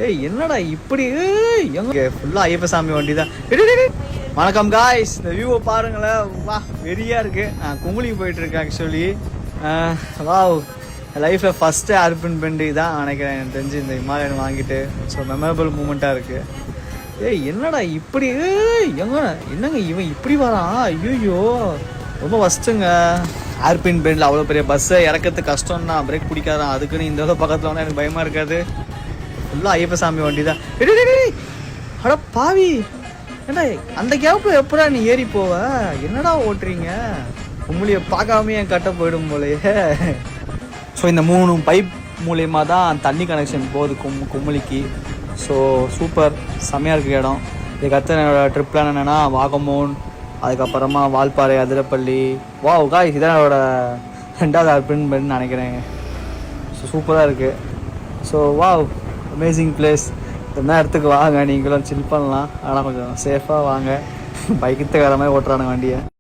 ஏய் என்னடா இப்படி எங்க ஃபுல்லா ஐயப்ப சாமி வண்டி தான். வணக்கம் காய்ஸ், இந்த வியூவை பாருங்களேன். வா வெறியா இருக்கு. நான் குமுளிக்கு போயிட்டு இருக்கேன் ஆக்சுவலி. வாவ், லைஃப்ல ஃபர்ஸ்ட் ஏர்பின் பெண்டு தான் நினைக்கிறேன் எனக்கு தெரிஞ்சு இந்த ஹிமாலயன் வாங்கிட்டு. ஸோ மெமரபிள் மூமெண்டா இருக்கு. ஏய் என்னடா இப்படி என்னங்க இவன் இப்படி வரான்? ஐயோ ரொம்ப ஃபஸ்ட்டுங்க. ஏர்பின் பெண்டில் அவ்வளோ பெரிய பஸ்ஸை இறக்கிறதுக்கு கஷ்டம்னா பிரேக் பிடிக்காதான். அதுக்குன்னு இந்த அளவு பக்கத்தில் வந்து எனக்கு பயமாக இருக்காது. ஃபுல்லாக ஐயப்ப சாமி வண்டி தான். அட பாவி, ஏண்டா அந்த கேப்பில் எப்படா நீ ஏறி போவ? என்னடா ஓட்டுறீங்க? உங்களைய பார்க்காம என் கட்ட போயிடும் போலையே. ஸோ இந்த 3 பைப் மூலயமா தான் தண்ணி கனெக்ஷன் போகுது குமுளிக்கு. ஸோ சூப்பர், செம்மையாக இருக்க இடம். இதுக்கடுத்து என்னோட ட்ரிப் பிளான் என்னென்னா வாகமோன், அதுக்கப்புறமா வால்பாறை, அதிரப்பள்ளி. வாவ் காய்ஸ், இதான் என்னோட 2வது ஏர்பின் பெண்டுன்னு நினைக்கிறேன். ஸோ சூப்பராக இருக்குது. So wow, amazing place. இந்த இடத்துக்கு வாங்க, நீங்களும் சில் பண்ணலாம். ஆனால் கொஞ்சம் சேஃபாக வாங்க. பைக்கத்துக்கார மாதிரி ஓட்டுறானுங்க வண்டியை.